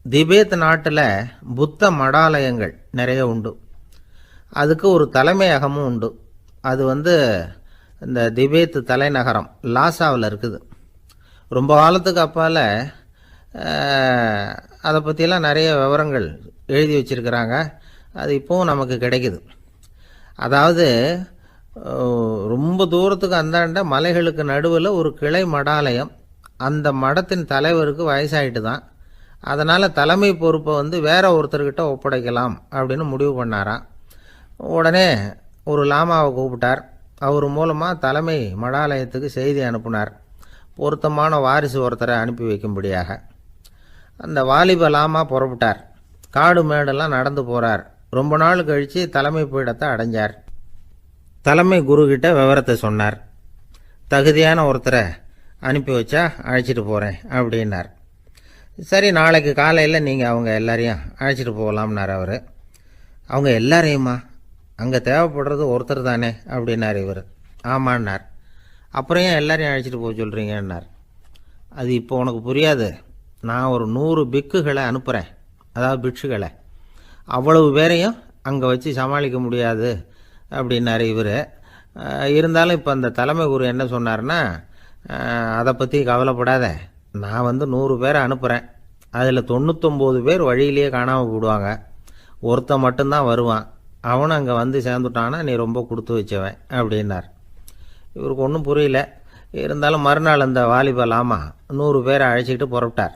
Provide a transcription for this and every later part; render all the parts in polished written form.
திபேத் நாட்டில் புத்த மடாலயங்கள் நிறைய உண்டு. அதுக்கு ஒரு தலைமையகமும் உண்டு. அது இந்த திபேத் தலைநகரம் லாசாவில் இருக்குது. ரொம்ப காலத்துக்கு அப்பால் அதை பற்றியெல்லாம் நிறைய விவரங்கள் எழுதி வச்சிருக்கிறாங்க. அது இப்போவும் நமக்கு கிடைக்குது. அதாவது ரொம்ப தூரத்துக்கு அந்தாண்ட மலைகளுக்கு நடுவில் ஒரு கிளை மடாலயம். அந்த மடத்தின் தலைவருக்கு வயசாயிட்டு தான். அதனால் தலைமை பொறுப்பை வேற ஒருத்தர்கிட்ட ஒப்படைக்கலாம் அப்படின்னு முடிவு பண்ணாராம். உடனே ஒரு லாமாவை கூப்பிட்டார். அவர் மூலமாக தலைமை மடாலயத்துக்கு செய்தி அனுப்புனார், பொருத்தமான வாரிசு ஒருத்தரை அனுப்பி வைக்கும்படியாக. அந்த வாலிப லாமா புறப்பட்டார். காடு மேடெல்லாம் நடந்து போகிறார். ரொம்ப நாள் கழித்து தலைமை பீடத்தை அடைஞ்சார். தலைமை குருக்கிட்ட விவரத்தை சொன்னார். தகுதியான ஒருத்தரை அனுப்பி வச்சா அழைச்சிட்டு போகிறேன் அப்படின்னார். சரி, நாளைக்கு காலையில் நீங்கள் அவங்க எல்லாரையும் அழைச்சிட்டு போகலாம்னார் அவர். அவங்க எல்லாரையுமா? அங்கே தேவைப்படுறது ஒருத்தர் தானே அப்படின்னார் இவர். ஆமான்னார். அப்புறம் ஏன் எல்லாரையும் அழைச்சிட்டு போக சொல்கிறீங்கன்னார். அது இப்போ உனக்கு புரியாது. நான் ஒரு 100 பிக்குகளை அனுப்புகிறேன், அதாவது பிட்சுகளை. அவ்வளவு பேரையும் அங்கே வச்சு சமாளிக்க முடியாது அப்படின்னாரு இவர். இருந்தாலும் இப்போ அந்த தலைமை குரு என்ன சொன்னார்னா, அதை பற்றி கவலைப்படாத, நான் 100 பேரை அனுப்புகிறேன். அதில் 99 பேர் வழியிலேயே காணாமல் போடுவாங்க. ஒருத்தன் மட்டும்தான் வருவான். அவனும் அங்கே சேர்ந்துட்டானா நீ ரொம்ப கொடுத்து வச்சவன் அப்படின்னார். இவருக்கு ஒன்றும் புரியல. இருந்தாலும் மறுநாள் அந்த வாலிப லாமா 100 பேரை அழைச்சிக்கிட்டு புறப்பட்டார்.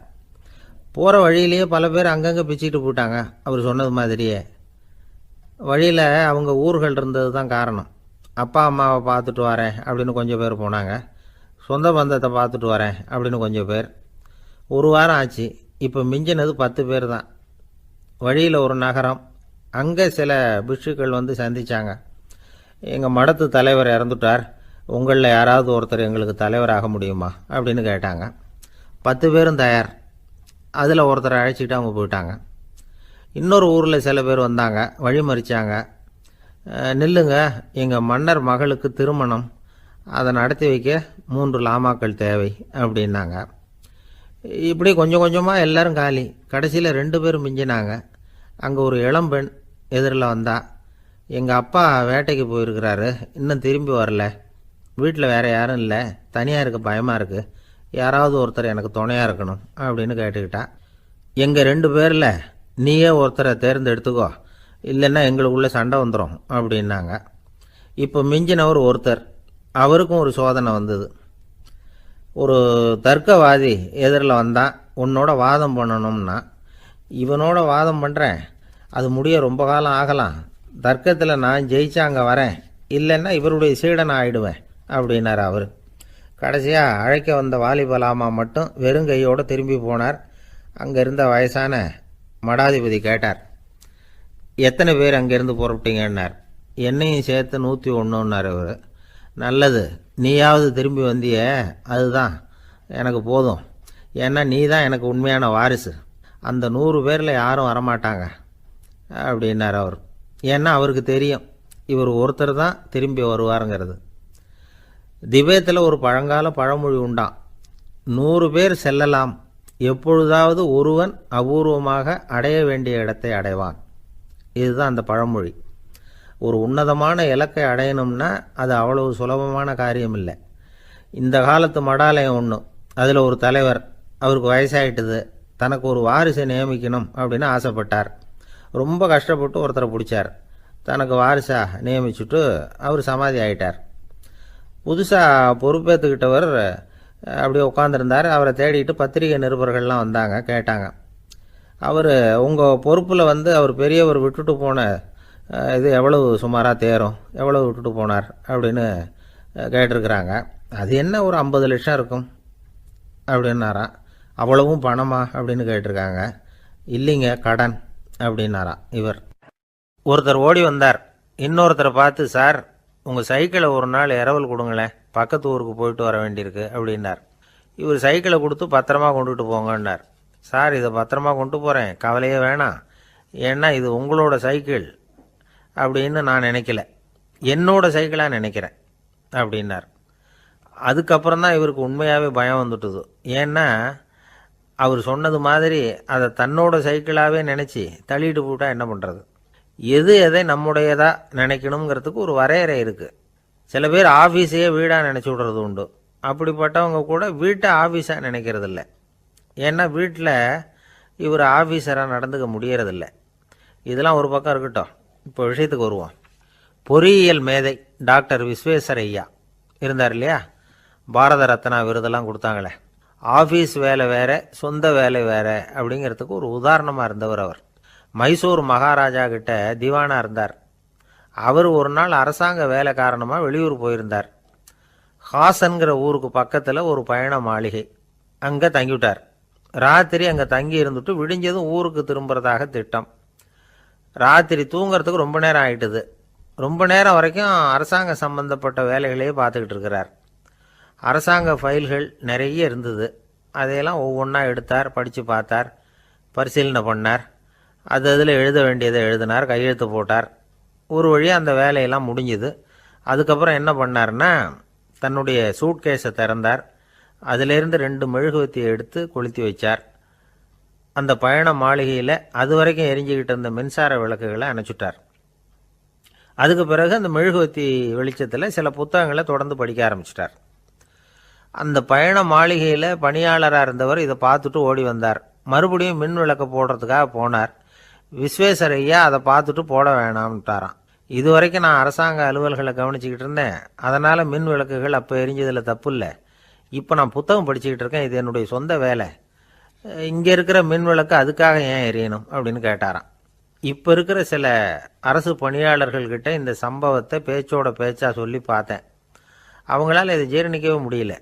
போகிற வழியிலேயே பல பேர் அங்கங்கே பிச்சுக்கிட்டு போயிட்டாங்க. அவர் சொன்னது மாதிரியே. வழியில் அவங்க ஊர்கள் இருந்தது தான் காரணம். அப்பா அம்மாவை பார்த்துட்டு வரேன் அப்படின்னு கொஞ்சம் பேர் போனாங்க. சொந்த பந்தத்தை பார்த்துட்டு வரேன் அப்படின்னு கொஞ்சம் பேர். ஒரு வாரம் ஆச்சு. இப்போ மிஞ்சினது 10 பேர் தான். வழியில் ஒரு நகரம். அங்கே சில பிட்சுக்கள் சந்தித்தாங்க. எங்கள் மடத்து தலைவர் இறந்துட்டார், உங்களில் யாராவது ஒருத்தர் எங்களுக்கு தலைவராக முடியுமா அப்படின்னு கேட்டாங்க. 10 பேரும் தயார். அதில் ஒருத்தரை அழைச்சிக்கிட்டு அவங்க போயிட்டாங்க. இன்னொரு ஊரில் சில பேர் வந்தாங்க, வழி மறிச்சாங்க. நில்லுங்க, எங்கள் மன்னர் மகளுக்கு திருமணம், அதை நடத்தி வைக்க 3 லாமாக்கள் தேவை அப்படின்னாங்க. இப்படி கொஞ்சம் கொஞ்சமாக எல்லோரும் காலி. கடைசியில் 2 பேரும் மிஞ்சினாங்க. அங்கே ஒரு இளம்பெண் எதிரில் வந்தா. எங்கள் அப்பா வேட்டைக்கு போயிருக்கிறாரு, இன்னும் திரும்பி வரல. வீட்டில் வேறு யாரும் இல்லை, தனியாக இருக்க பயமாக இருக்குது, யாராவது ஒருத்தர் எனக்கு துணையாக இருக்கணும் அப்படின்னு கேட்டுக்கிட்டா. எங்கள் 2 பேரில் நீயே ஒருத்தரை தேர்ந்தெடுத்துக்கோ, இல்லைன்னா எங்களுக்குள்ளே சண்டை வந்துடும் அப்படின்னாங்க. இப்போ மிஞ்சினவர் ஒருத்தர். அவருக்கும் ஒரு சோதனை வந்தது. ஒரு தர்க்கவாதி எதிரில் வந்தான். உன்னோட வாதம் பண்ணணும்னா. இவனோட வாதம் பண்ணுறேன், அது முடிய ரொம்ப காலம் ஆகலாம். தர்க்கத்தில் நான் ஜெயிச்சா அங்கே வரேன், இல்லைன்னா இவருடைய சீடனை ஆயிடுவேன் அப்படின்னார் அவர். கடைசியாக அழைக்க வந்த வாலிப லாமா மட்டும் வெறுங்கையோடு திரும்பி போனார். அங்கே இருந்த வயசான மடாதிபதி கேட்டார், எத்தனை பேர் அங்கேருந்து புறப்பட்டீங்கன்னார். என்னையும் சேர்த்து 101ன்னார் அவர். நல்லது, நீயாவது திரும்பி வந்தியே, அதுதான் எனக்கு போதும். ஏன்னா நீ தான் எனக்கு உண்மையான வாரிசு. அந்த 100 பேரில் யாரும் வரமாட்டாங்க அப்படின்னார் அவர். ஏன்னா அவருக்கு தெரியும் இவர் ஒருத்தர் தான் திரும்பி வருவாருங்கிறது. திபேத்தில் ஒரு பழங்கால பழமொழி உண்டாம், 100 பேர் செல்லலாம், எப்பொழுதாவது ஒருவன் அபூர்வமாக அடைய வேண்டிய இடத்தை அடைவான். இதுதான் அந்த பழமொழி. ஒரு உன்னதமான இலக்கை அடையணும்னா அது அவ்வளவு சுலபமான காரியம் இல்லை. இந்த காலத்து மடாலயம் ஒன்று, அதில் ஒரு தலைவர், அவருக்கு வயசாகிட்டுது, தனக்கு ஒரு வாரிசை நியமிக்கணும் அப்படின்னு ஆசைப்பட்டார். ரொம்ப கஷ்டப்பட்டு ஒருத்தரை பிடிச்சார். தனக்கு வாரிசாக நியமிச்சுட்டு அவர் சமாதி ஆகிட்டார். புதுசாக பொறுப்பேற்றுக்கிட்டவர் அப்படியே உட்காந்துருந்தார். அவரை தேடிட்டு பத்திரிகை நிருபர்கள்லாம் வந்தாங்க, கேட்டாங்க. அவர் உங்கள் பொறுப்பில் அவர் பெரியவர் விட்டுட்டு போன இது எவ்வளவு சுமாராக தேரும், எவ்வளவு விட்டுட்டு போனார் அப்படின்னு கேட்டிருக்கிறாங்க. அது என்ன ஒரு 50 லட்சம் இருக்கும் அப்படின்னாராம். அவ்வளவும் பணமா அப்படின்னு கேட்டிருக்காங்க. இல்லைங்க, கடன் அப்படின்னாராம் இவர். ஒருத்தர் ஓடி வந்தார். இன்னொருத்தரை பார்த்து, சார் உங்கள் சைக்கிளை ஒரு நாள் இரவல் கொடுங்களேன், பக்கத்து ஊருக்கு போயிட்டு வர வேண்டியிருக்கு அப்படின்னார். இவர் சைக்கிளை கொடுத்து பத்திரமா கொண்டுட்டு போங்கன்னார். சார் இதை பத்திரமா கொண்டு போகிறேன், கவலையே வேணாம், ஏன்னா இது உங்களோட சைக்கிள் அப்படின்னு நான் நினைக்கல, என்னோட சைக்கிளாக நினைக்கிறேன் அப்படின்னார். அதுக்கப்புறம் தான் இவருக்கு உண்மையாகவே பயம் வந்துட்டுது. ஏன்னா அவர் சொன்னது மாதிரி அதை தன்னோட சைக்கிளாகவே நினச்சி தள்ளிட்டு போட்டால் என்ன பண்ணுறது? எது எதை நம்முடையதாக நினைக்கணுங்கிறதுக்கு ஒரு வரையறை இருக்குது. சில பேர் ஆஃபீஸையே வீடாக நினச்சி விடுறது உண்டு. அப்படிப்பட்டவங்க கூட வீட்டை ஆஃபீஸாக நினைக்கிறதில்ல. ஏன்னா வீட்டில் இவர் ஆஃபீஸராக நடந்துக்க முடியறதில்ல. இதெல்லாம் ஒரு பக்கம் இருக்கட்டும். இப்போ விஷயத்துக்கு வருவோம். பொறியியல் மேதை டாக்டர் விஸ்வேஸ்வரய்யா இருந்தார் இல்லையா? பாரத ரத்னா விருதெல்லாம் கொடுத்தாங்களே. ஆஃபீஸ் வேலை வேற, சொந்த வேலை வேற அப்படிங்கிறதுக்கு ஒரு உதாரணமாக இருந்தவர் அவர். மைசூர் மகாராஜா கிட்ட திவானா இருந்தார். அவர் ஒரு நாள் அரசாங்க வேலை காரணமாக வெளியூர் போயிருந்தார். ஹாசன்கிற ஊருக்கு பக்கத்தில் ஒரு பயண மாளிகை, அங்கே தங்கிவிட்டார். ராத்திரி அங்கே தங்கி இருந்துட்டு விடிஞ்சதும் ஊருக்கு திரும்புறதாக திட்டம். ராத்திரி தூங்கிறதுக்கு ரொம்ப நேரம் ஆயிட்டுது. ரொம்ப நேரம் வரைக்கும் அரசாங்க சம்பந்தப்பட்ட வேலைகளையே பார்த்துக்கிட்டு இருக்கிறார். அரசாங்க ஃபைல்கள் நிறைய இருந்தது. அதையெல்லாம் ஒவ்வொன்றா எடுத்தார், படித்து பார்த்தார், பரிசீலனை பண்ணார். அதில் எழுத வேண்டியதை எழுதினார், கையெழுத்து போட்டார். ஒரு வழியாக அந்த வேலையெல்லாம் முடிஞ்சுது. அதுக்கப்புறம் என்ன பண்ணார்னா, தன்னுடைய சூட்கேஸை திறந்தார். அதிலேருந்து 2 மெழுகுவத்தியை எடுத்து கொளுத்தி வச்சார். அந்த பயண மாளிகையில் அது வரைக்கும் எரிஞ்சிக்கிட்டு இருந்த மின்சார விளக்குகளை அணைச்சுட்டார். அதுக்கு பிறகு அந்த மெழுகுவத்தி வெளிச்சத்தில் சில புத்தகங்களை தொடர்ந்து படிக்க ஆரம்பிச்சிட்டார். அந்த பயண மாளிகையில் பணியாளராக இருந்தவர் இதை பார்த்துட்டு ஓடி வந்தார். மறுபடியும் மின் விளக்கு போடுறதுக்காக போனார். விஸ்வேஸ்வரய்யா அதை பார்த்துட்டு போட வேணாம்ட்டாராம். இது வரைக்கும் நான் அரசாங்க அலுவல்களை கவனிச்சுக்கிட்டு இருந்தேன், அதனால் மின் விளக்குகள் அப்போ எரிஞ்சதில் தப்பு இல்லை. இப்போ நான் புத்தகம் படிச்சுக்கிட்டு இருக்கேன், இது என்னுடைய சொந்த வேலை. இங்கே இருக்கிற மின் விளக்கு அதுக்காக ஏன் எரியணும் அப்படின்னு கேட்டாராம். இப்போ இருக்கிற சில அரசு பணியாளர்கள்கிட்ட இந்த சம்பவத்தை பேச்சோட பேச்சா சொல்லி பார்த்தேன். அவங்களால இதை ஜீரணிக்கவே முடியல.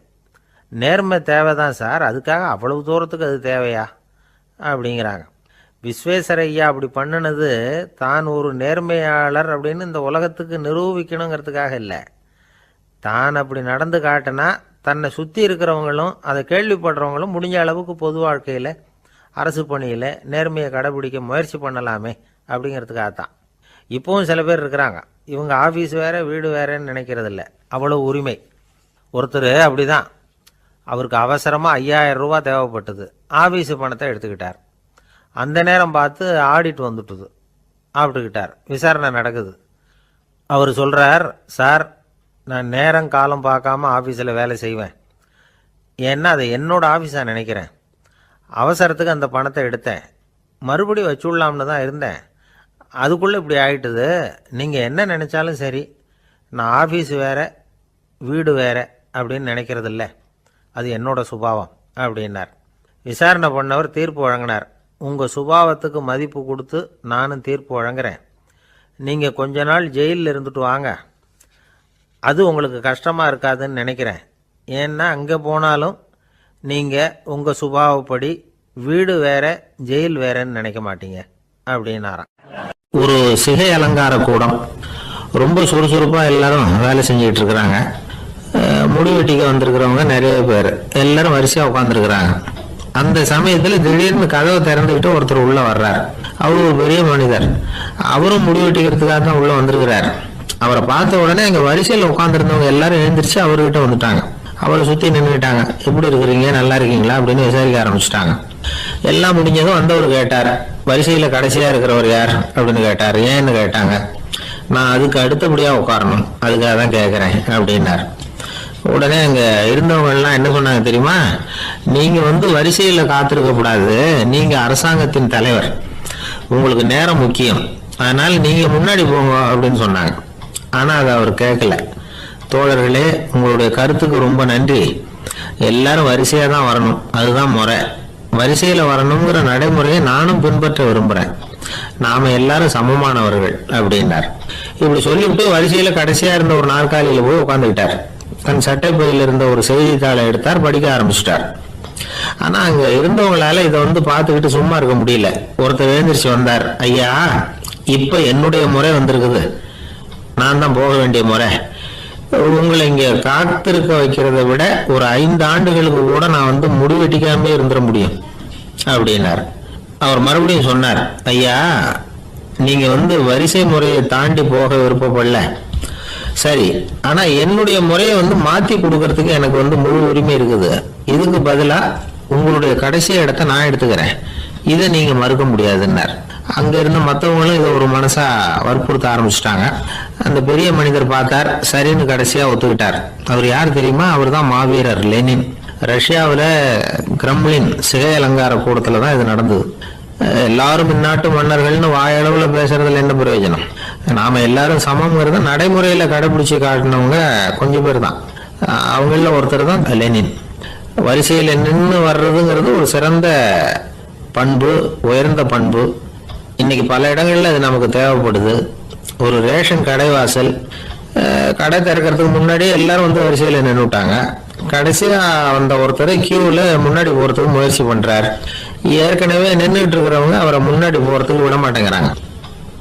நேர்மை தேவைதான் சார், அதுக்காக அவ்வளவு தூரத்துக்கு அது தேவையா அப்படிங்கிறாங்க. விஸ்வேஸ்வரய்யா அப்படி பண்ணினது தான் ஒரு நேர்மையாளர் அப்படின்னு இந்த உலகத்துக்கு நிரூபிக்கணுங்கிறதுக்காக இல்லை. தான் அப்படி நடந்து காட்டினா தன்னை சுற்றி இருக்கிறவங்களும் அதை கேள்விப்படுறவங்களும் முடிஞ்ச அளவுக்கு பொது வாழ்க்கையில், அரசு பணியில் நேர்மையை கடைபிடிக்க முயற்சி பண்ணலாமே அப்படிங்கிறதுக்காகத்தான். இப்போவும் சில பேர் இருக்கிறாங்க, இவங்க ஆஃபீஸ் வேறு வீடு வேறேன்னு நினைக்கிறதில்ல, அவ்வளோ உரிமை. ஒருத்தர் அப்படி தான், அவருக்கு அவசரமாக 5000 ரூபா தேவைப்பட்டது. ஆஃபீஸு பணத்தை எடுத்துக்கிட்டார். அந்த நேரம் பார்த்து ஆடிட் வந்துட்டுது. ஆப்பிட்டுக்கிட்டார். விசாரணை நடக்குது. அவர் சொல்கிறார், சார் நான் நேரம் காலம் பார்க்காம ஆஃபீஸில் வேலை செய்வேன். ஏன்னா அதை என்னோட ஆஃபீஸாக நினைக்கிறேன். அவசரத்துக்கு அந்த பணத்தை எடுத்தேன், மறுபடியும் வச்சுடலாம்னு தான் இருந்தேன். அதுக்குள்ளே இப்படி ஆகிட்டுது. நீங்கள் என்ன நினச்சாலும் சரி, நான் ஆஃபீஸ் வேறு வீடு வேறு அப்படின்னு நினைக்கிறதில்ல, அது என்னோட சுபாவம் அப்படின்னார். விசாரணை பண்ணவர் தீர்ப்பு வழங்கினார். உங்கள் சுபாவத்துக்கு மதிப்பு கொடுத்து நானும் தீர்ப்பு வழங்குறேன். நீங்கள் கொஞ்ச நாள் ஜெயிலில் இருந்துட்டு வாங்க, அது உங்களுக்கு கஷ்டமாக இருக்காதுன்னு நினைக்கிறேன். ஏன்னா அங்கே போனாலும் நீங்கள் உங்கள் சுபாவப்படி வீடு வேற ஜெயில் வேறன்னு நினைக்க மாட்டீங்க அப்படின்னாராம். ஒரு சிகை அலங்கார கூடம், ரொம்ப சுறுசுறுப்பாக எல்லாரும் வேலை செஞ்சுக்கிட்டு இருக்கிறாங்க. முடி வெட்டிக்க வந்திருக்கிறவங்க நிறைய பேர், எல்லாரும் வரிசையாக உட்காந்துருக்குறாங்க. அந்த சமயத்தில் திடீர்னு கதவை திறந்துக்கிட்டு ஒருத்தர் உள்ளே வர்றார். அவர் ஒரு பெரிய மனிதர். அவரும் முடி வெட்டிக்கிறதுக்காக தான் உள்ளே வந்திருக்கிறார். அவரை பார்த்த உடனே அங்கே வரிசையில் உட்காந்துருந்தவங்க எல்லாரும் எழுந்திரிச்சு அவர்கிட்ட வந்துட்டாங்க. அவரை சுற்றி நின்றுட்டாங்க. எப்படி இருக்கிறீங்க, நல்லா இருக்கீங்களா அப்படின்னு விசாரிக்க ஆரம்பிச்சுட்டாங்க. எல்லாம் முடிஞ்சதும் வந்தவர் கேட்டார், வரிசையில் கடைசியாக இருக்கிறவர் யார் அப்படின்னு கேட்டார். ஏன்னு கேட்டாங்க. நான் அதுக்கு அடுத்தபடியாக உட்காரணும், அதுக்காக தான் கேட்குறேன் அப்படின்னார். உடனே அங்கே இருந்தவங்கெல்லாம் என்ன சொன்னாங்க தெரியுமா? நீங்கள் வரிசையில் காத்திருக்க கூடாது, நீங்கள் அரசாங்கத்தின் தலைவர், உங்களுக்கு நேரம் முக்கியம், அதனால் நீங்கள் முன்னாடி போங்க அப்படின்னு சொன்னாங்க. ஆனால் அதை அவர் கேட்கல. தோழர்களே, உங்களுடைய கருத்துக்கு ரொம்ப நன்றி. எல்லாரும் வரிசையாக தான் வரணும், அதுதான் முறை. வரிசையில் வரணுங்கிற நடைமுறையை நானும் பின்பற்ற விரும்புகிறேன். நாம எல்லாரும் சமமானவர்கள் அப்படின்னார். இப்படி சொல்லிவிட்டு வரிசையில் கடைசியாக இருந்த ஒரு நாற்காலியில் போய் உட்காந்துக்கிட்டார். தன் சட்டைப்பையில் இருந்த ஒரு செய்தித்தாளை எடுத்தார், படிக்க ஆரம்பிச்சிட்டார். ஆனா அங்க இருந்தவங்களால இதை பார்த்துக்கிட்டு சும்மா இருக்க முடியல. ஒருத்தர் எழுந்திரிச்சு வந்தார். ஐயா, இப்ப என்னுடைய முறை வந்திருக்குது, நான் தான் போக வேண்டிய முறை. உங்களை இங்க காத்திருக்க வைக்கிறத விட ஒரு 5 ஆண்டுகளுக்கு கூட நான் முடிவெட்டிக்காமே இருந்துட முடியும் அப்படின்னார். அவர் மறுபடியும் சொன்னார், ஐயா நீங்க வரிசை முறையை தாண்டி போக விருப்பப்படல, சரி, ஆனா என்னுடைய முறையை மாத்தி கொடுக்கறதுக்கு எனக்கு முழு உரிமை இருக்குது. இதுக்கு பதிலா உங்களுடைய கடைசி இடத்த நான் எடுத்துக்கிறேன், இதை நீங்க மறுக்க முடியாதுன்னார். அங்க இருந்த மற்றவங்களும் இதை ஒரு மனசா வற்புறுத்த ஆரம்பிச்சுட்டாங்க. அந்த பெரிய மனிதர் பார்த்தார், சரின்னு கடைசியா ஒத்துக்கிட்டார். அவர் யார் தெரியுமா? அவர் தான் மாவீரர் லெனின். ரஷ்யாவில் கிரெம்ளின் சிகை அலங்கார கூடத்துல தான் இது நடந்தது. எல்லாரும் இந்நாட்டு மன்னர்கள்னு வாயளவுல பேசுறதுல என்ன பிரயோஜனம்? நாம எல்லாரும் சமம்ங்கிறத நடைமுறையில கடைபிடிச்சு காட்டினவங்க கொஞ்சம் பேர் தான். அவங்கள ஒருத்தர் தான் லெனின். வரிசையில் நின்று வர்றதுங்கிறது ஒரு சிறந்த பண்பு, உயர்ந்த பண்பு. இன்னைக்கு பல இடங்கள்ல அது நமக்கு தேவைப்படுது. ஒரு ரேஷன் கடைவாசல், கடை திறக்கிறதுக்கு முன்னாடி எல்லாரும் வந்து வரிசையில் நின்றுட்டாங்க. கடைசியா வந்த ஒருத்தர் கியூல முன்னாடி போறதுக்கு முயற்சி பண்றாரு. ஏற்கனவே நின்றுட்டு இருக்கிறவங்க அவரை முன்னாடி போறதுக்கு விட மாட்டேங்கிறாங்க.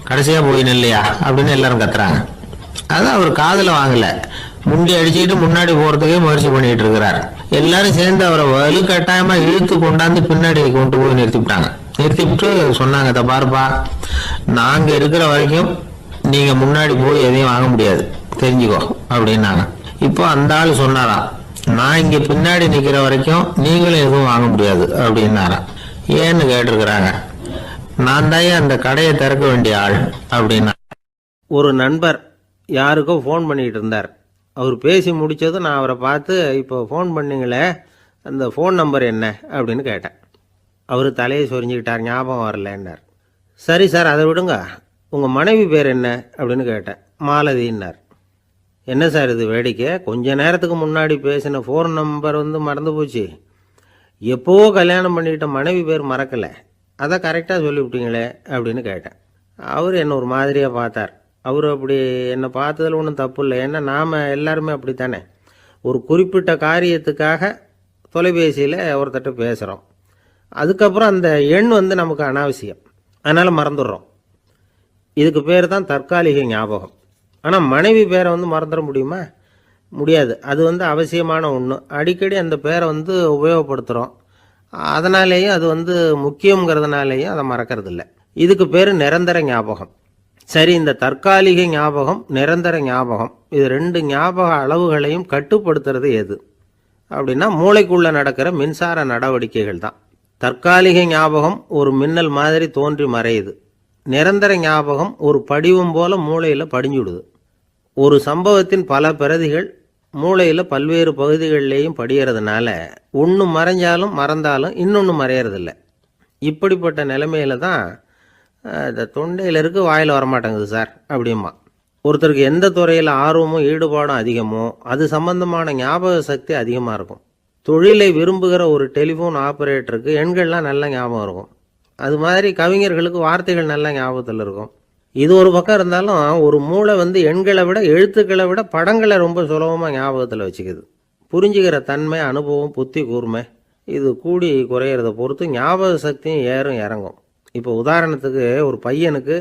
கடைசியா போய் நில்லையா அப்படின்னு எல்லாரும் கத்துறாங்க. அதான் அவர் காதுல வாங்கல, முண்டி அடிச்சுட்டு முன்னாடி போறதுக்கே முயற்சி பண்ணிட்டு இருக்கிறார். எல்லாரும் சேர்ந்து அவரை வலுக்கட்டாயமா இழுத்து கொண்டாந்து பின்னாடி கொண்டு போய் நிறுத்திவிட்டாங்க. நிறுத்திவிட்டு சொன்னாங்க, இதை பாருப்பா, நாங்க இருக்கிற வரைக்கும் நீங்க முன்னாடி போய் எதையும் வாங்க முடியாது, தெரிஞ்சுக்கோ அப்படின்னாங்க. இப்போ அந்த ஆள் சொன்னாராம், நான் இங்க பின்னாடி நிக்கிற வரைக்கும் நீங்களும் எதுவும் வாங்க முடியாது அப்படின்னாராம். ஏன்னு கேட்டிருக்கிறாங்க. நான் தான் அந்த கடையை திறக்க வேண்டிய ஆள் அப்படின்னா. ஒரு நண்பர் யாருக்கோ ஃபோன் பண்ணிட்டு இருந்தார். அவர் பேசி முடிச்சதும் நான் அவரை பார்த்து, இப்போ ஃபோன் பண்ணீங்களே, அந்த ஃபோன் நம்பர் என்ன அப்படின்னு கேட்டேன். அவர் தலையை சொரிஞ்சுக்கிட்டார், ஞாபகம் வரலன்னார். சரி சார், அதை விடுங்க, உங்கள் மனைவி பேர் என்ன அப்படின்னு கேட்டேன். மாலதின்னார். என்ன சார் இது வேடிக்கை, கொஞ்ச நேரத்துக்கு முன்னாடி பேசின ஃபோன் நம்பர் வந்து மறந்து போச்சு. எப்போவோ கல்யாணம் பண்ணிக்கிட்ட மனைவி பேர் மறக்கலை, அதை கரெக்டாக சொல்லிவிட்டீங்களே அப்படின்னு கேட்டேன். அவர் என்ன ஒரு மாதிரியாக பார்த்தார். அவர் அப்படி என்னை பார்த்ததில் ஒன்றும் தப்பு இல்லை. ஏன்னா நாம் எல்லாருமே அப்படித்தானே, ஒரு குறிப்பிட்ட காரியத்துக்காக தொலைபேசியில் ஒருத்தட்ட பேசுகிறோம். அதுக்கப்புறம் அந்த எண் வந்து நமக்கு அனாவசியம், அதனால் மறந்துடுறோம். இதுக்கு பேர் தான் தற்காலிக ஞாபகம். ஆனால் மனைவி பேரை வந்து மறந்துட முடியுமா? முடியாது. அது வந்து அவசியமான ஒன்று. அடிக்கடி அந்த பேரை வந்து உபயோகப்படுத்துகிறோம். அதனாலேயும் அது வந்து முக்கியங்கிறதுனாலேயும் அதை மறக்கறதில்லை. இதுக்கு பேர் நிரந்தர ஞாபகம். சரி, இந்த தற்காலிக ஞாபகம், நிரந்தர ஞாபகம், இது ரெண்டு ஞாபக அளவுகளையும் கட்டுப்படுத்துறது எது அப்படின்னா மூளைக்குள்ள நடக்கிற மின்சார நடவடிக்கைகள் தான். தற்காலிக ஞாபகம் ஒரு மின்னல் மாதிரி தோன்றி மறையுது. நிரந்தர ஞாபகம் ஒரு படிவம் போல மூளையில் படிஞ்சுடுது. ஒரு சம்பவத்தின் பல பிரதிகள் மூளையில் பல்வேறு பகுதிகளிலேயும் படிகிறதுனால ஒன்று மறைஞ்சாலும் மறந்தாலும் இன்னொன்று மறையறதில்லை. இப்படிப்பட்ட நிலைமையில தான் இந்த தொண்டையில் இருக்கு, வாயில் வரமாட்டேங்குது சார் அப்படிமா. ஒருத்தருக்கு எந்த துறையில் ஆர்வமும் ஈடுபாடும் அதிகமோ அது சம்பந்தமான ஞாபக சக்தி அதிகமாக இருக்கும். தொழிலை விரும்புகிற ஒரு டெலிஃபோன் ஆப்ரேட்டருக்கு எண்கள்லாம் நல்ல ஞாபகம் இருக்கும். அது மாதிரி கவிஞர்களுக்கு வார்த்தைகள் நல்ல ஞாபகத்தில் இருக்கும். இது ஒரு பக்கம் இருந்தாலும் ஒரு மூளை வந்து எண்களை விட எழுத்துக்களை விட படங்களை ரொம்ப சுலபமாக ஞாபகத்தில் வச்சுக்குது. புரிஞ்சுக்கிற தன்மை, அனுபவம், புத்தி கூர்மை இது கூடி குறையிறத பொறுத்து ஞாபக சக்தியும் ஏறும் இறங்கும். இப்போ உதாரணத்துக்கு ஒரு பையனுக்கு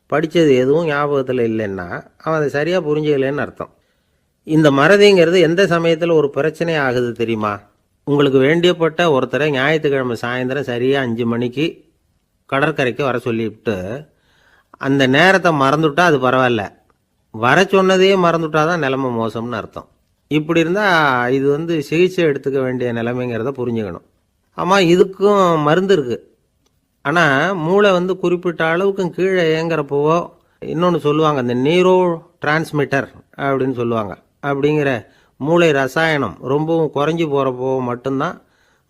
படித்தது எதுவும் ஞாபகத்தில் இல்லைன்னா அவன் அதை சரியாக புரிஞ்சுக்கலன்னு அர்த்தம். இந்த மறதிங்கிறது எந்த சமயத்தில் ஒரு பிரச்சனை ஆகுது தெரியுமா? உங்களுக்கு வேண்டியப்பட்ட ஒருத்தரை ஞாயிற்றுக்கிழமை சாயந்தரம் சரியாக 5 மணிக்கு கடற்கரைக்கு வர சொல்லிவிட்டு அந்த நேரத்தை மறந்துவிட்டா அது பரவாயில்ல, வர சொன்னதையே மறந்துவிட்டா தான் நிலைமை மோசம்னு அர்த்தம். இப்படி இருந்தால் இது வந்து சிகிச்சை எடுத்துக்க வேண்டிய நிலைமைங்கிறத புரிஞ்சுக்கணும். ஆமாம், இதுக்கும் மருந்து இருக்குது. ஆனால் மூளை வந்து குறிப்பிட்ட அளவுக்கும் கீழே இயங்குறப்போவோ இன்னொன்று சொல்லுவாங்க, இந்த நியூரோ டிரான்ஸ்மிட்டர் அப்படின்னு சொல்லுவாங்க. அப்படிங்கிற மூளை ரசாயனம் ரொம்பவும் குறைஞ்சி போகிறப்போ மட்டும்தான்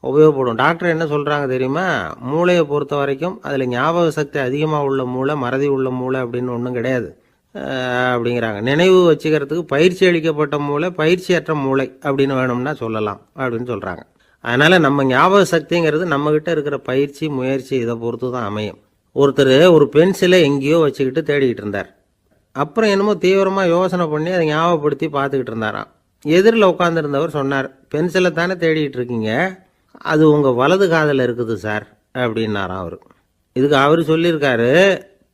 உபயோகப்படும். டாக்டர் என்ன சொல்கிறாங்க தெரியுமா? மூளையை பொறுத்த வரைக்கும் அதில் ஞாபக சக்தி அதிகமாக உள்ள மூளை, மறதி உள்ள மூளை அப்படின்னு ஒன்றும் கிடையாது அப்படிங்கிறாங்க. நினைவு வச்சுக்கிறதுக்கு பயிற்சி அளிக்கப்பட்ட மூளை, பயிற்சியற்ற மூளை அப்படின்னு வேணும்னா சொல்லலாம் அப்படின்னு சொல்கிறாங்க. அதனால் நம்ம ஞாபக சக்திங்கிறது நம்மக்கிட்ட இருக்கிற பயிற்சி, முயற்சி இதை பொறுத்து தான் அமையும். ஒருத்தர் ஒரு பென்சிலை எங்கேயோ வச்சுக்கிட்டு தேடிக்கிட்டு இருந்தார். அப்புறம் என்னமோ தீவிரமாக யோசனை பண்ணி அதை ஞாபகப்படுத்தி பார்த்துக்கிட்டு இருந்தாராம். எதிரில் உட்காந்துருந்தவர் சொன்னார், பென்சிலை தானே தேடிட்டு இருக்கீங்க, அது உங்கள் வலது காதில் இருக்குது சார் அப்படின்னாராம் அவர். இதுக்கு அவர் சொல்லியிருக்காரு,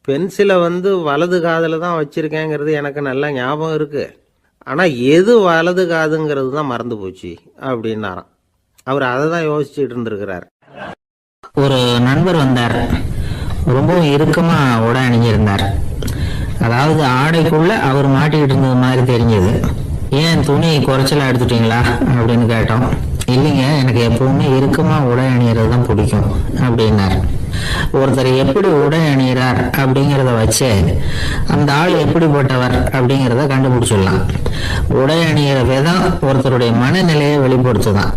பென்சிலை வந்து வலது காதில் தான் வச்சுருக்கேங்கிறது எனக்கு நல்லா ஞாபகம் இருக்குது, ஆனால் எது வலது காதுங்கிறது தான் மறந்து போச்சு அப்படின்னாராம். அவர் அதை தான் யோசிச்சுட்டு இருந்திருக்கிறார். ஒரு நண்பர் வந்தார், ரொம்பவும் இறுக்கமாக உடை அணிஞ்சிருந்தார். அதாவது ஆடைக்குள்ள அவர் மாட்டிக்கிட்டு இருந்தது மாதிரி தெரிஞ்சது. ஏன் துணி குறைச்சலா எடுத்துட்டீங்களா அப்படின்னு கேட்டோம். இல்லைங்க, எனக்கு எப்பவுமே இறுக்கமாக உடை அணிகிறது தான் பிடிக்கும் அப்படின்னார். ஒருத்தர் எப்படி உடை அணிகிறார் அப்படிங்கிறத வச்சு அந்த ஆள் எப்படிப்பட்டவர் அப்படிங்கிறத கண்டுபிடிச்சிடலாம். உடை அணிகிற விதம் ஒருத்தருடைய மனநிலையை வெளிப்படுத்துதான்.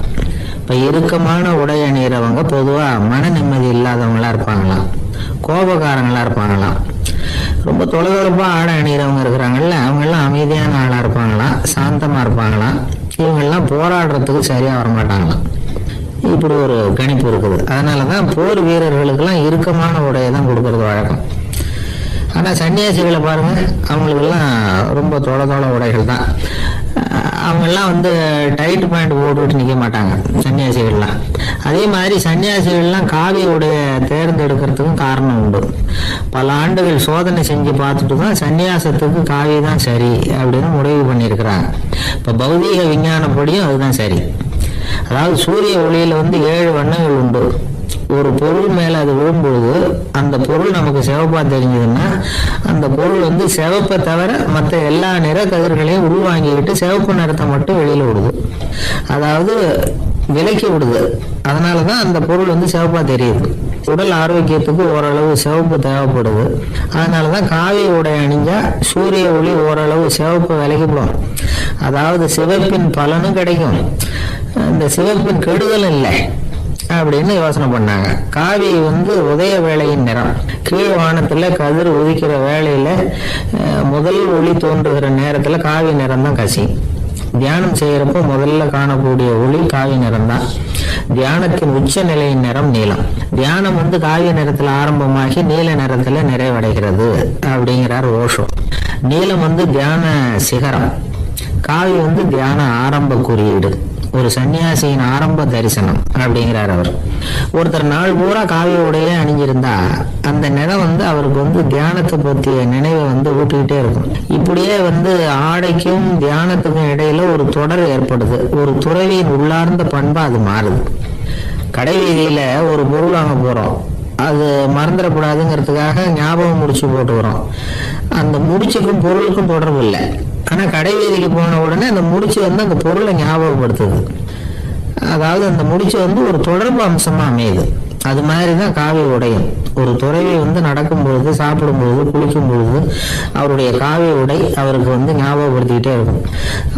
இப்போ இறுக்கமான உடை அணிகிறவங்க பொதுவாக மன நிம்மதி இல்லாதவங்களா இருப்பாங்களாம், கோபக்காரங்களா இருப்பாங்களாம். ரொம்ப தொலைதொலைப்பாக ஆடை அணிகிறவங்க இருக்கிறாங்கல்ல, அவங்கெல்லாம் அமைதியான ஆளாக இருப்பாங்களாம், சாந்தமாக இருப்பாங்களாம். இவங்கெல்லாம் போராடுறதுக்கு சரியாக வரமாட்டாங்களாம். இப்படி ஒரு கணிப்பு இருக்குது. அதனால தான் போர் வீரர்களுக்கெல்லாம் இறுக்கமான உடையை தான் கொடுக்கறது வழக்கம். ஆனால் சன்னியாசிகளை பாருங்கள், அவங்களுக்கெல்லாம் ரொம்ப தொலை உடைகள் தான். அவங்கெல்லாம் டைட் பேண்ட் போட்டுவிட்டு நிற்க மாட்டாங்க சன்னியாசிகள்லாம். அதே மாதிரி சன்னியாசிகள்லாம் காவி உடைய தேர்ந்தெடுக்கிறதுக்கும் காரணம் உண்டு. பல ஆண்டுகள் சோதனை செஞ்சு பார்த்துட்டு தான் சன்னியாசத்துக்கு காவி தான் சரி அப்படின்னு முடிவு பண்ணியிருக்கிறாங்க. இப்போ பௌதீக விஞ்ஞானப்படியும் அதுதான் சரி. அதாவது சூரிய ஒளியில் 7 வண்ணங்கள் உண்டு. ஒரு பொருள் மேலே அது விழும்பொழுது அந்த பொருள் நமக்கு சிவப்பாக தெரிஞ்சதுன்னா அந்த பொருள் சிவப்பை தவிர மற்ற எல்லா நிற கதிர்களையும் உள்வாங்கிக்கிட்டு சிவப்பு நிறத்தை மட்டும் வெளியில் விடுது, அதாவது விலக்கி விடுது. அதனால தான் அந்த பொருள் சிவப்பாக தெரியுது. உடல் ஆரோக்கியத்துக்கு ஓரளவு சிவப்பு தேவைப்படுது. அதனால தான் காவி உடை அணிஞ்சா சூரிய ஒளி ஓரளவு சிவப்பு விலகிவிடும். அதாவது சிவப்பின் பலனும் கிடைக்கும், இந்த சிவப்பின் கெடுதலும் இல்லை அப்படின்னு யோசனை பண்ணாங்க. காவி உதய வேளையின் நிறம். கீழ் வானத்துல கதிர் உதிக்கிற வேளையில முதல் ஒளி தோன்றுகிற நேரத்துல காவி நிறம் தான் கசி. தியானம் செய்யறப்போ முதல்ல காணக்கூடிய ஒளி காவி நிறம் தான். தியானத்தின் உச்ச நிலையின் நிறம் நீலம். தியானம் காவி நிறத்துல ஆரம்பமாகி நீல நிறத்துல நிறைவடைகிறது அப்படிங்கிறார் ஓஷோ. நீலம் தியான சிகரம், காவி தியான ஆரம்ப குறியீடு, ஒரு சன்னியாசியின் ஆரம்ப தரிசனம் அப்படிங்கிறார் அவர். ஒருத்தர் நாள் பூரா காவி உடையே அணிஞ்சிருந்தா அந்த நிறம் அவருக்கு தியானத்தை பற்றிய நினைவை ஊட்டிக்கிட்டே இருக்கும். இப்படியே ஆடைக்கும் தியானத்துக்கும் இடையில ஒரு தொடர் ஏற்படுது. ஒரு துறவியின் உள்ளார்ந்த பண்பா அது மாறுது. கடை வீதியில ஒரு பொருள் வாங்க போறோம், அது மறந்துடக்கூடாதுங்கிறதுக்காக ஞாபகம் முடிச்சு போட்டுக்கிறோம். அந்த முடிச்சுக்கும் பொருளுக்கும் தொடர்பு இல்லை. ஆனா கடை வீதிக்கு போன உடனே அந்த முடிச்சு அந்த பொருளை ஞாபகப்படுத்துது. அதாவது அந்த முடிச்சு ஒரு தொடர்பு அம்சமா அமையுது. அது மாதிரிதான் காவி உடையும். ஒரு துறவி நடக்கும் பொழுது, சாப்பிடும் பொழுது, குளிக்கும் பொழுது அவருடைய காவி உடை அவருக்கு ஞாபகப்படுத்திக்கிட்டே இருக்கும்.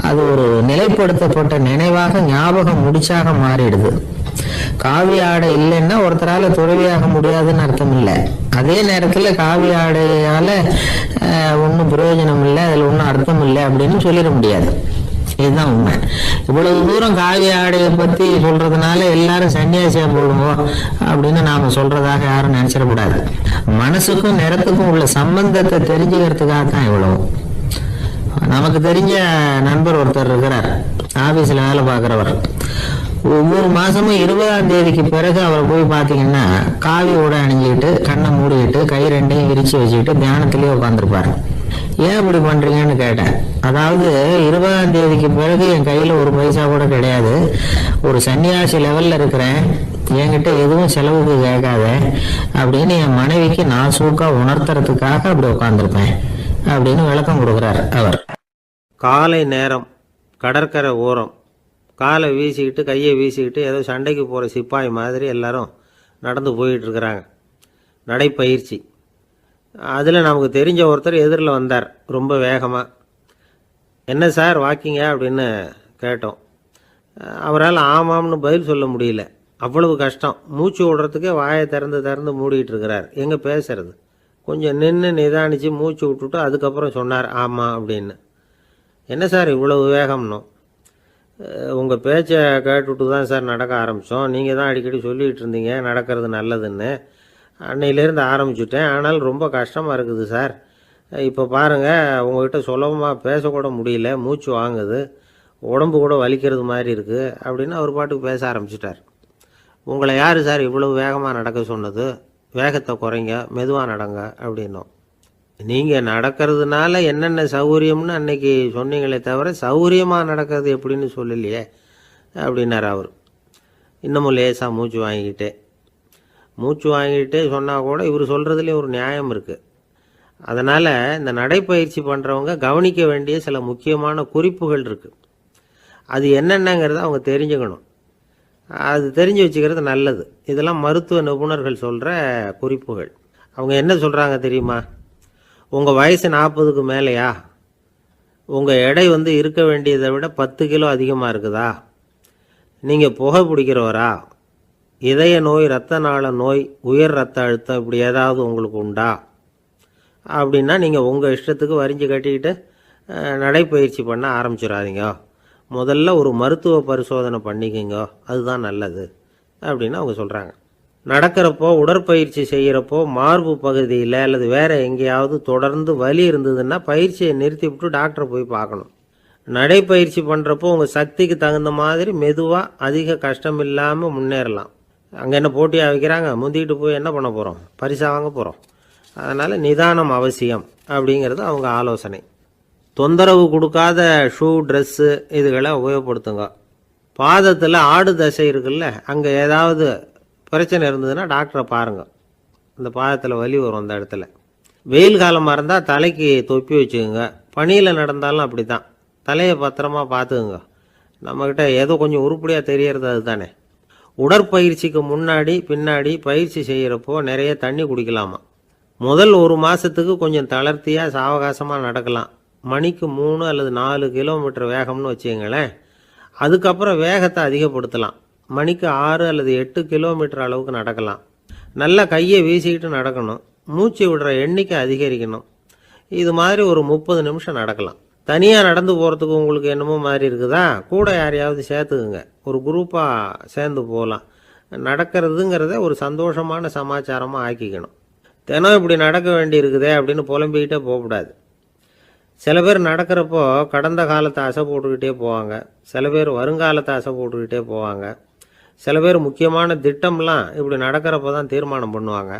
அது ஒரு நிலைப்படுத்தப்பட்ட நினைவாக ஞாபகம் முடிச்சாக மாறிடுது. காவி ஆடை இல்லைன்னா ஒருத்தரால துறவியாக முடியாதுன்னு அர்த்தம் இல்லை. அதே நேரத்துல காவி ஆடையால ஒன்றும் பிரயோஜனம் இல்லை, அதுல ஒன்றும் அர்த்தம் இல்லை அப்படின்னு சொல்லிட முடியாது. இதுதான் உண்மை. இவ்வளவு தூரம் காவி ஆடையை பத்தி சொல்றதுனால எல்லாரும் சன்னியாசியா போடுவோம் அப்படின்னு நாம சொல்றதாக யாரும் நினைச்சிடக்கூடாது. மனசுக்கும் நிறத்துக்கும் உள்ள சம்பந்தத்தை தெரிஞ்சுக்கிறதுக்காக தான் இவ்வளவு. நமக்கு தெரிஞ்ச நண்பர் ஒருத்தர் இருக்கிறார், ஆபீஸ்ல வேலை பார்க்கிறவர். ஒவ்வொரு மாசமும் 20ஆம் தேதிக்கு பிறகு அவரை போய் பார்த்தீங்கன்னா காவி உடை அணிஞ்சிக்கிட்டு, கண்ணை மூடிக்கிட்டு, கை ரெண்டையும் விரிச்சு வச்சுக்கிட்டு தியானத்திலேயே உட்காந்துருப்பாரு. ஏன் இப்படி பண்றீங்கன்னு கேட்டேன். அதாவது 20ஆம் தேதிக்கு பிறகு என் கையில ஒரு பைசா கூட கிடையாது, ஒரு சன்னியாசி லெவல்ல இருக்கிறேன், என்கிட்ட எதுவும் செலவுக்கு கேட்காத அப்படின்னு என் மனைவிக்கு நான் சூக்கா உணர்த்துறதுக்காக அப்படி உட்காந்துருப்பேன் அப்படின்னு விளக்கம் கொடுக்குறார் அவர். காலை நேரம், கடற்கரை ஓரம், காலை வீசிக்கிட்டு கையை வீசிக்கிட்டு ஏதோ சண்டைக்கு போகிற சிப்பாய் மாதிரி எல்லாரும் நடந்து போயிட்டு இருக்கிறாங்க. நடைப்பயிற்சி. அதில் நமக்கு தெரிஞ்ச ஒருத்தர் எதிரில் வந்தார் ரொம்ப வேகமாக. என்ன சார் வாக்கிங்க அப்படின்னு கேட்டோம். அவரால் ஆமாம்னு பதில் சொல்ல முடியல, அவ்வளவு கஷ்டம். மூச்சு விடுறதுக்கே வாயை திறந்து மூடிக்கிட்டு இருக்கிறார். எங்கே பேசுறது? கொஞ்சம் நின்று நிதானித்து மூச்சு விட்டுட்டு அதுக்கப்புறம் சொன்னார் ஆமாம் அப்படின்னு. என்ன சார் இவ்வளவு வேகம்னோம்? உங்கள் பேச்சை கேட்டுவிட்டு தான் சார் நடக்க ஆரம்பித்தோம். நீங்கள் தான் அடிக்கடி சொல்லிகிட்டு இருந்தீங்க நடக்கிறது நல்லதுன்னு. அன்னையிலேருந்து ஆரம்பிச்சுட்டேன், ஆனால் ரொம்ப கஷ்டமாக இருக்குது சார். இப்போ பாருங்கள், உங்கள்கிட்ட சுலபமாக பேசக்கூட முடியல, மூச்சு வாங்குது, உடம்பு கூட வலிக்கிறது மாதிரி இருக்குது அப்படின்னு அவர் பாட்டுக்கு பேச ஆரம்பிச்சிட்டார். உங்களை யார் சார் இவ்வளவு வேகமாக நடக்க சொன்னது? வேகத்தை குறைங்க, மெதுவாக நடங்க அப்படின்னோம். நீங்கள் நடக்கிறதுனால என்னென்ன சௌகரியம்னு அன்னைக்கு சொன்னீங்களே தவிர சௌகரியமாக நடக்கிறது எப்படின்னு சொல்லலையே அப்படின்னார் அவர். இன்னமும் லேசாக மூச்சு வாங்கிக்கிட்டே சொன்னால் கூட இவர் சொல்கிறதுலேயும் ஒரு நியாயம் இருக்குது. அதனால் இந்த நடைப்பயிற்சி பண்ணுறவங்க கவனிக்க வேண்டிய சில முக்கியமான குறிப்புகள் இருக்குது. அது என்னென்னங்கிறத அவங்க தெரிஞ்சுக்கணும். அது தெரிஞ்சு வச்சுக்கிறது நல்லது. இதெல்லாம் மருத்துவ நிபுணர்கள் சொல்கிற குறிப்புகள். அவங்க என்ன சொல்கிறாங்க தெரியுமா? உங்கள் வயசு 40க்கு மேலேயா? உங்கள் எடை இருக்க வேண்டியதை விட 10 கிலோ அதிகமாக இருக்குதா? நீங்கள் புகை பிடிக்கிறவரா? இதய நோய், இரத்த நாள நோய், உயர் இரத்த அழுத்தம் இப்படி ஏதாவது உங்களுக்கு உண்டா? அப்படின்னா நீங்கள் உங்கள் இஷ்டத்துக்கு வரிஞ்சு கட்டிக்கிட்டு நடைப்பயிற்சி பண்ண ஆரம்பிச்சிடாதீங்க. முதல்ல ஒரு மருத்துவ பரிசோதனை பண்ணிக்கோங்க, அதுதான் நல்லது அப்படின்னு அவங்க சொல்கிறாங்க. நடக்கிறப்போ, உடற்பயிற்சி செய்கிறப்போ மார்பு பகுதியில் அல்லது வேறு எங்கேயாவது தொடர்ந்து வலி இருந்ததுன்னா பயிற்சியை நிறுத்திவிட்டு டாக்டரை போய் பார்க்கணும். நடைப்பயிற்சி பண்ணுறப்போ உங்கள் சக்திக்கு தகுந்த மாதிரி மெதுவாக அதிக கஷ்டம் இல்லாமல் முன்னேறலாம். அங்கே என்ன போட்டியாக வைக்கிறாங்க? முந்திக்கிட்டு போய் என்ன பண்ண போகிறோம்? பரிசா வாங்க போகிறோம். அதனால் நிதானம் அவசியம் அப்படிங்கிறது அவங்க ஆலோசனை. தொந்தரவு கொடுக்காத ஷூ, ட்ரெஸ்ஸு இதுகளை உபயோகப்படுத்துங்க. பாதத்தில் ஆடு தசை இருக்குல்ல, அங்கே ஏதாவது பிரச்சனை இருந்ததுன்னா டாக்டரை பாருங்கள். இந்த பாதத்தில் வலி வரும் அந்த இடத்துல. வெயில் காலமாக இருந்தால் தலைக்கு தொப்பி வச்சுக்கோங்க. பனியில் நடந்தாலும் அப்படி தான், தலையை பத்திரமா பார்த்துக்குங்க. நம்மக்கிட்ட ஏதோ கொஞ்சம் உருப்படியாக தெரியறது அது தானே. உடற்பயிற்சிக்கு முன்னாடி பின்னாடி பயிற்சி செய்கிறப்போ நிறைய தண்ணி குடிக்கலாமா. முதல் 1 மாதத்துக்கு கொஞ்சம் தளர்த்தியாக சாவகாசமாக நடக்கலாம். மணிக்கு 3 அல்லது 4 கிலோமீட்டர் வேகம்னு வச்சுங்களேன். அதுக்கப்புறம் வேகத்தை அதிகப்படுத்தலாம். மணிக்கு 6 அல்லது 8 கிலோமீட்டர் அளவுக்கு நடக்கலாம். நல்லா கையை வீசிக்கிட்டு நடக்கணும். மூச்சு விடுற எண்ணிக்கை அதிகரிக்கணும். இது மாதிரி ஒரு 30 நிமிஷம் நடக்கலாம். தனியாக நடந்து போகிறதுக்கு உங்களுக்கு என்னமோ மாதிரி இருக்குதா? கூட யாரையாவது சேர்த்துக்குங்க. ஒரு குரூப்பாக சேர்ந்து போகலாம். நடக்கிறதுங்கிறத ஒரு சந்தோஷமான சமாச்சாரமாக ஆக்கிக்கணும். தினம் இப்படி நடக்க வேண்டி இருக்குதே அப்படின்னு புலம்பிக்கிட்டே போகக்கூடாது. சில பேர் நடக்கிறப்போ கடந்த காலத்தை அசை போட்டுக்கிட்டே போவாங்க. சில பேர் வருங்காலத்தை அசை போட்டுக்கிட்டே போவாங்க. சில பேர் முக்கியமான திட்டம்லாம் இப்படி நடக்கிறப்போ தான் தீர்மானம் பண்ணுவாங்க.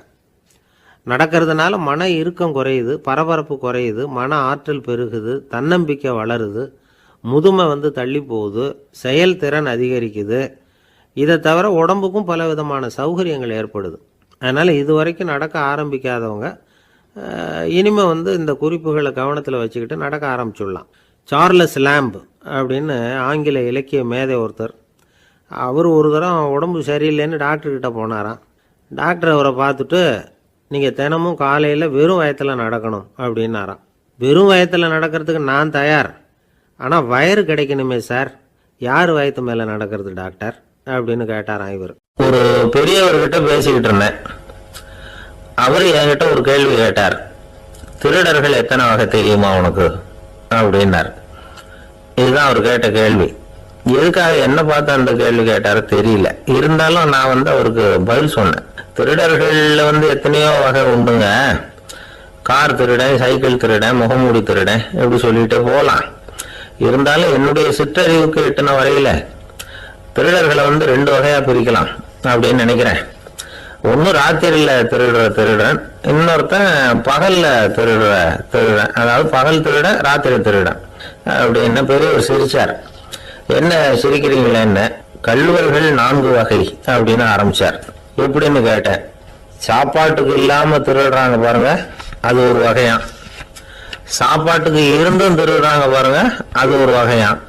நடக்கிறதுனால மன இறுக்கம் குறையுது, பரபரப்பு குறையுது, மன ஆற்றல் பெருகுது, தன்னம்பிக்கை வளருது, முதுமை தள்ளி போகுது, செயல்திறன் அதிகரிக்குது. இதை தவிர உடம்புக்கும் பல விதமான சௌகரியங்கள் ஏற்படுது. அதனால் இது வரைக்கும் நடக்க ஆரம்பிக்காதவங்க இனிமேல் இந்த குறிப்புகளை கவனத்தில் வச்சுக்கிட்டு நடக்க ஆரம்பிச்சுடலாம். சார்லஸ் லேம்ப் அப்படின்னு ஆங்கில இலக்கிய மேதை ஒருத்தர், அவர் ஒரு தரம் உடம்பு சரியில்லைன்னு டாக்டர்கிட்ட போனாராம். டாக்டர் அவரை பார்த்துட்டு, நீங்கள் தினமும் காலையில் வெறும் வயத்தில் நடக்கணும் அப்படின்னாராம். வெறும் வயத்தில் நடக்கிறதுக்கு நான் தயார், ஆனால் வயிறு கிடைக்கணுமே சார். யார் வயத்து மேலே நடக்கிறது டாக்டர் அப்படின்னு கேட்டாராம் இவர். ஒரு பெரியவர்கிட்ட பேசிக்கிட்டு இருந்தேன். அவர் என்கிட்ட ஒரு கேள்வி கேட்டார். திருடர்கள் எத்தனை வகை தெரியுமா உனக்கு அப்படின்னார். இதுதான் அவர் கேட்ட கேள்வி. எதுக்காக என்ன பார்த்து அந்த கேள்வி கேட்டாரு தெரியல. இருந்தாலும் நான் அவருக்கு பதில் சொன்னேன். திருடர்கள்ல எத்தனையோ வகை உண்டுங்க. கார் திருடன், சைக்கிள் திருடன், முகமூடி திருடன், எப்படி சொல்லிட்டு போகலாம். இருந்தாலும் என்னுடைய சிற்றறிவுக்கு எட்டின வரையில திருடர்களை 2 வகையா பிரிக்கலாம் அப்படின்னு நினைக்கிறேன். ஒன்னு ராத்திரியில திருடுற திருடன், இன்னொருத்தன் பகல்ல திருடுற திருடன். அதாவது பகல் திருடன், ராத்திரி திருடன் அப்படின்னு பெரியவர் சிரிச்சார். என்ன சிரிக்கிறீங்களா? என்ன கள்வர்கள் 4 வகை அப்படின்னு ஆரம்பிச்சார். எப்படின்னு கேட்டேன். சாப்பாட்டுக்கு இல்லாம திருடுறாங்க பாருங்க, அது ஒரு வகையாம். சாப்பாட்டுக்கு இருந்தும் திருடுறாங்க பாருங்க, அது ஒரு வகையாம்.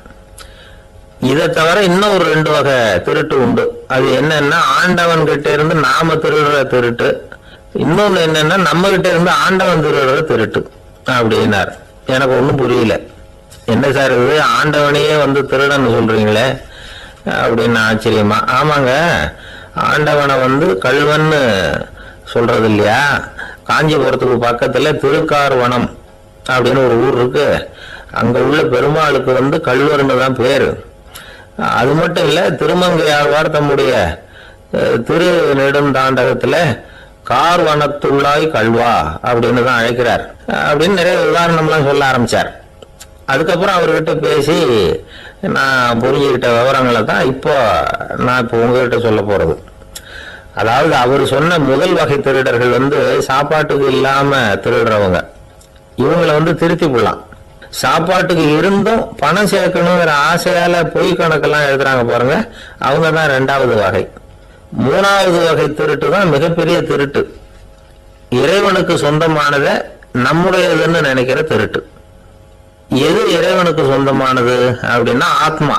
இதை தவிர இன்னும் ஒரு 2 வகை திருட்டு உண்டு. அது என்னன்னா, ஆண்டவன் கிட்ட இருந்து நாம திருடுற திருட்டு, இன்னொன்னு என்னன்னா நம்ம கிட்ட இருந்து ஆண்டவன் திருடுற திருட்டு அப்படின்னார். எனக்கு ஒன்றும் புரியல. என்ன சார் இது, ஆண்டவனையே திருடன்னு சொல்றீங்களே அப்படின்னு ஆச்சரியமா. ஆமாங்க, ஆண்டவனை கல்வன்னு சொல்றது இல்லையா? காஞ்சிபுரத்துக்கு பக்கத்துல திருக்கார்வனம் அப்படின்னு ஒரு ஊர் இருக்கு. அங்க உள்ள பெருமாளுக்கு கல்வர்னு தான் பேரு. அது மட்டும் இல்ல, திருமங்கையாழ்வார் தம்முடைய திரு நெடுந்தாண்டகத்துல கார்வனத்துள்ளாய் கல்வா அப்படின்னு தான் அழைக்கிறார் அப்படின்னு நிறைய உதாரணம்லாம் சொல்ல ஆரம்பிச்சார். அதுக்கப்புறம் அவர்கிட்ட பேசி நான் புரிஞ்சுக்கிட்ட விவரங்களை தான் நான் இப்போ உங்ககிட்ட சொல்ல போறது. அதாவது அவர் சொன்ன முதல் வகை திருடர்கள் சாப்பாட்டுக்கு இல்லாம திருடுறவங்க. இவங்களை திருத்தி போடலாம். சாப்பாட்டுக்கு இருந்தும் பணம் சேர்க்கணுங்கிற ஆசையால பொய் கணக்கெல்லாம் எழுதுறாங்க பாருங்க, அவங்க தான் 2வது வகை. 3வது வகை திருட்டு தான் மிகப்பெரிய திருட்டு. இறைவனுக்கு சொந்தமானதை நம்முடையதுன்னு நினைக்கிற திருட்டு. எது இறைவனுக்கு சொந்தமானது அப்படின்னா ஆத்மா.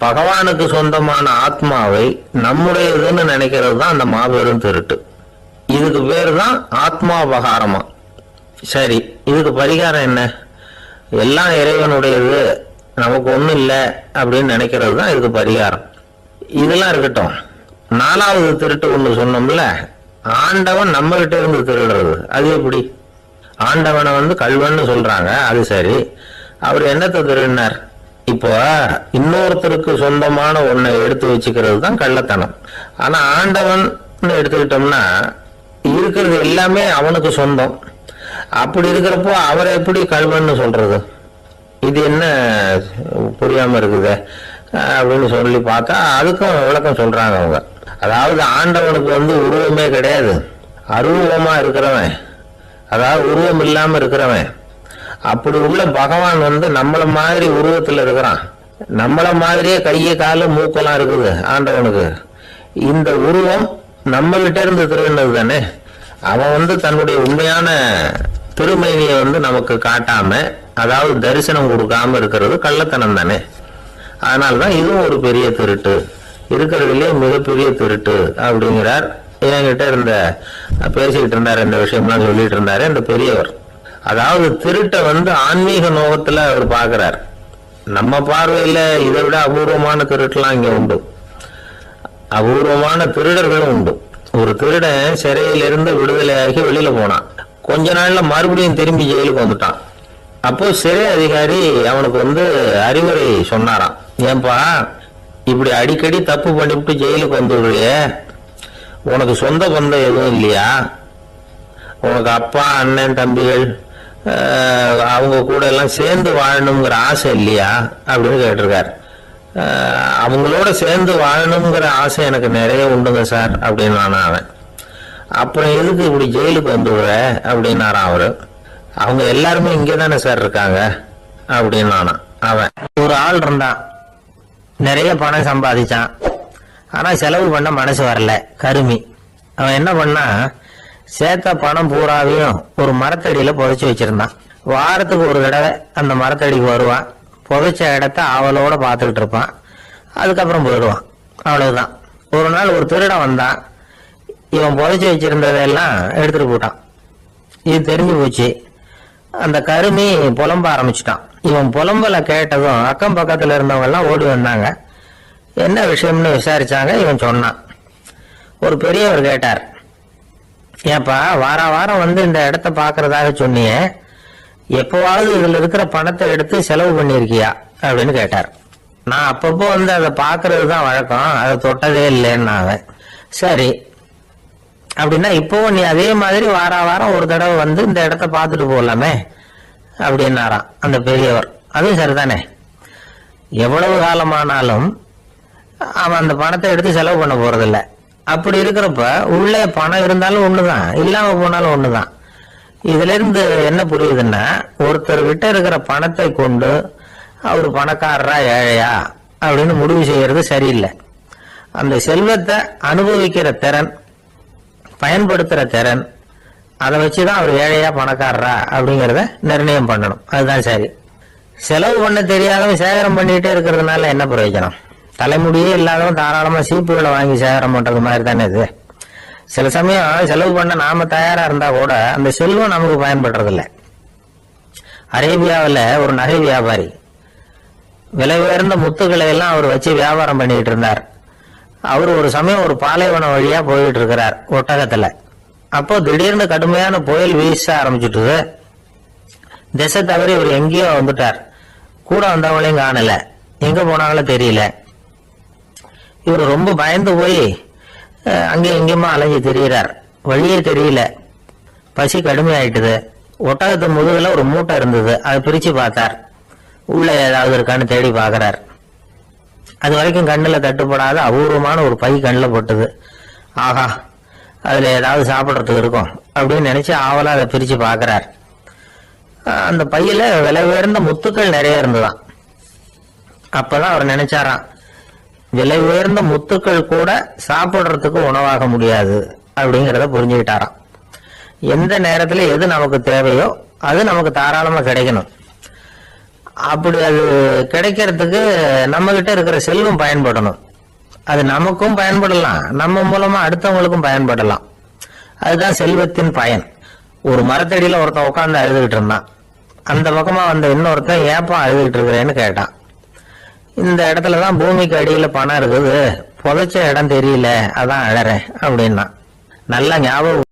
பகவானுக்கு சொந்தமான ஆத்மாவை நம்முடையதுன்னு நினைக்கிறது தான் அந்த மாபெரும் திருட்டு. இதுக்கு பேர் தான் ஆத்மாபகாரமா. சரி, இதுக்கு பரிகாரம் என்ன? எல்லாம் இறைவனுடையது, நமக்கு ஒண்ணும் இல்லை அப்படின்னு நினைக்கிறது தான் இதுக்கு பரிகாரம். இதெல்லாம் இருக்கட்டும். 4வது திருட்டு ஒண்ணு சொன்னோம்ல, ஆண்டவன் நம்ம கிட்ட இருந்து திருடுறது. அது எப்படி? ஆண்டவனை கல்வன்னு சொல்றாங்க, அது சரி. அவர் என்னத்தை திருடினார்? இப்போ இன்னொருத்தருக்கு சொந்தமான ஒன்னை எடுத்து வச்சுக்கிறது தான் கள்ளத்தனம். ஆனா ஆண்டவன் எடுத்துக்கிட்டோம்னா இருக்கிறது எல்லாமே அவனுக்கு சொந்தம். அப்படி இருக்கிறப்போ அவரை எப்படி கல்வன்னு சொல்றது? இது என்ன புரியாம இருக்குது அப்படின்னு சொல்லி பார்த்தா அதுக்கும் விளக்கம் சொல்றாங்க அவங்க. அதாவது ஆண்டவனுக்கு உருவமே கிடையாது, அருவமா இருக்கிறவன், அதாவது உருவம் இல்லாம இருக்கிறவன். அப்படி உள்ள பகவான் நம்மள மாதிரி உருவத்துல இருக்கிறான். நம்மள மாதிரியே கையை காலு மூக்கெல்லாம் இருக்குது ஆண்டவனுக்கு. இந்த உருவம் நம்ம கிட்ட இருந்து திருடினது தானே. அவன் தன்னுடைய உண்மையான திருமையை நமக்கு காட்டாம, அதாவது தரிசனம் கொடுக்காம இருக்கிறது கள்ளத்தனம் தானே. அதனால்தான் இதுவும் ஒரு பெரிய திருட்டு, இருக்கிறதுலயே மிகப்பெரிய திருட்டு அப்படிங்கிறார். என்கிட்ட பேசிக்கிட்டு இருந்தார், இந்த விஷயம்லாம் சொல்லிட்டு இருந்தாரு இந்த பெரியவர். அதாவது திருட்டை ஆன்மீக நோகத்துல அவர் பாக்குறார். நம்ம பார்வையில இதை விட அபூர்வமான திருட்டுலாம் இங்க உண்டு, அபூர்வமான திருடர்களும் உண்டு. ஒரு திருடன் சிறையிலிருந்து விடுதலையாகி வெளியில போனான். கொஞ்ச நாள்ல மறுபடியும் திரும்பி ஜெயிலுக்கு வந்துட்டான். அப்போ சிறை அதிகாரி அவனுக்கு அறிவுரை சொன்னாராம். ஏன்பா இப்படி அடிக்கடி தப்பு பண்ணிவிட்டு ஜெயிலுக்கு வந்துடுறியே, உனக்கு சொந்த பந்தம் எதுவும் இல்லையா? உனக்கு அப்பா அண்ணன் தம்பிகள் அவங்க கூட எல்லாம் சேர்ந்து வாழணுங்கிற ஆசை இல்லையா அப்படின்னு கேட்டிருக்காரு. அவங்களோட சேர்ந்து வாழணுங்கிற ஆசை எனக்கு நிறைய உண்டுங்க சார் அப்படின்னு அவன். அப்புறம் எதுக்கு இப்படி ஜெயிலுக்கு வந்துடுற அப்படின்னாரான் அவரு. அவங்க எல்லாருமே இங்கே தானே சார் இருக்காங்க அப்படின்னு அவன். ஒரு ஆள் இருந்தான், நிறைய பணம் சம்பாதிச்சான், ஆனா செலவு பண்ண மனசு வரல, கருமி. அவன் என்ன பண்ணா, சேர்த்த பணம் பூராவையும் ஒரு மரத்தடியில புதைச்சி வச்சிருந்தான். வாரத்துக்கு ஒரு தடவை அந்த மரத்தடிக்கு வருவான், புதைச்ச இடத்த ஆவலோட பார்த்துக்கிட்டு இருப்பான், அதுக்கப்புறம் போயிடுவான். அவ்வளவுதான். ஒரு நாள் ஒரு திருடன் வந்தான், இவன் புதைச்சி வச்சிருந்ததெல்லாம் எடுத்துட்டு போட்டான். இது தெரிஞ்சு போச்சு. அந்த கருமி புலம்ப ஆரம்பிச்சுட்டான். இவன் புலம்பலை கேட்டதும் அக்கம் பக்கத்துல இருந்தவங்க எல்லாம் ஓடி வந்தாங்க. என்ன விஷயம்னு விசாரிச்சாங்க. இவன் சொன்னான். ஒரு பெரியவர் கேட்டார், ஏப்பா வார வாரம் இந்த இடத்த பாக்குறதாக சொன்னியே, எப்பவாவது இதுல இருக்கிற பணத்தை எடுத்து செலவு பண்ணிருக்கியா அப்படின்னு கேட்டார். நான் அப்பப்போ அதை பாக்குறது தான் வழக்கம், அதை தொட்டதே இல்லைன்னு அவன். சரி அப்படின்னா இப்போ நீ அதே மாதிரி வார வாரம் ஒரு தடவை இந்த இடத்த பார்த்துட்டு போகலாமே அப்படின்னாராம் அந்த பெரியவர். அதுவும் சரிதானே, எவ்வளவு காலமானாலும் அவன் அந்த பணத்தை எடுத்து செலவு பண்ண போறதில்லை. அப்படி இருக்கிறப்ப உள்ளே பணம் இருந்தாலும் ஒண்ணுதான், இல்லாம போனாலும் ஒண்ணுதான். இதுல இருந்து என்ன புரியுதுன்னா, ஒருத்தர் கிட்ட இருக்கிற பணத்தை கொண்டு அவர் பணக்காரரா ஏழையா அப்படின்னு முடிவு செய்யறது சரியில்லை. அந்த செல்வத்தை அனுபவிக்கிற திறன், பயன்படுத்துற திறன், அதை வச்சுதான் அவர் ஏழையா பணக்காரரா அப்படிங்கிறத நிர்ணயம் பண்ணணும். அதுதான் சரி. செலவு பண்ண தெரியாதவன் சேகரம் பண்ணிட்டே இருக்கிறதுனால என்ன பிரயோஜனம்? தலைமுடியே இல்லாதவன் தாராளமா சீப்புகளை வாங்கி சேகரம் பண்றது மாதிரி தானே இது. சில சமயம் செலவு பண்ண நாம தயாரா இருந்தா கூட அந்த செல்வம் நமக்கு பயன்படுறதில்லை. அரேபியாவில் ஒரு நகை வியாபாரி விலை உயர்ந்த முத்துக்களை எல்லாம் அவர் வச்சு வியாபாரம் பண்ணிட்டு இருந்தார். அவர் ஒரு சமயம் ஒரு பாலைவனம் வழியா போயிட்டு இருக்கிறார் ஒட்டகத்துல. அப்போ திடீர்னு கடுமையான புயல் வீச ஆரம்பிச்சுட்டு திசை தவறி இவர் எங்கேயோ வந்துட்டார். கூட வந்தவங்களையும் காணல, எங்க போனாங்களும் தெரியல. இவர் ரொம்ப பயந்து போய் அங்கே எங்கேயுமா அலைஞ்சு திரியிறார். வழியே தெரியல, பசி கடுமையாயிட்டுது. ஒட்டகத்து முதுகுல ஒரு மூட்டை இருந்தது, அதை பிரிச்சு பார்த்தார். உள்ள ஏதாவது இருக்கான்னு தேடி பார்க்கிறார். அது வரைக்கும் கண்ணில் தட்டுப்படாத அபூர்வமான ஒரு பை கண்ணில் போட்டது. ஆஹா, அதுல ஏதாவது சாப்பிட்றதுக்கு இருக்கும் அப்படின்னு நினைச்சு ஆவலா அதை பிரிச்சு பார்க்கிறார். அந்த பையில விலை உயர்ந்த முத்துக்கள் நிறைய இருந்துதான். அப்பதான் அவர் நினைச்சாராம், விலை உயர்ந்த முத்துக்கள் கூட சாப்பிடுறதுக்கு உணவாக முடியாது அப்படிங்கிறத புரிஞ்சுக்கிட்டாராம். எந்த நேரத்துல எது நமக்கு தேவையோ அது நமக்கு தாராளமா கிடைக்கணும். அப்படி அது கிடைக்கிறதுக்கு நம்ம கிட்ட இருக்கிற செல்வம் பயன்படணும். அது நமக்கும் பயன்படலாம், நம்ம மூலமா அடுத்தவங்களுக்கும் பயன்படலாம். அதுதான் செல்வத்தின் பயன். ஒரு மரத்தடியில ஒருத்தன் உட்காந்து அழுதுகிட்டு இருந்தான். அந்த பக்கமா வந்த இன்னொருத்தன் ஏப்பா அழுதுகிட்டு இருக்கிறேன்னு கேட்டான். இந்த இடத்துலதான் பூமிக்கு அடியில பணம் இருக்குது, புதைச்ச இடம் தெரியல, அதான் அழறேன் அப்படின்னா. நல்லா ஞாபகம்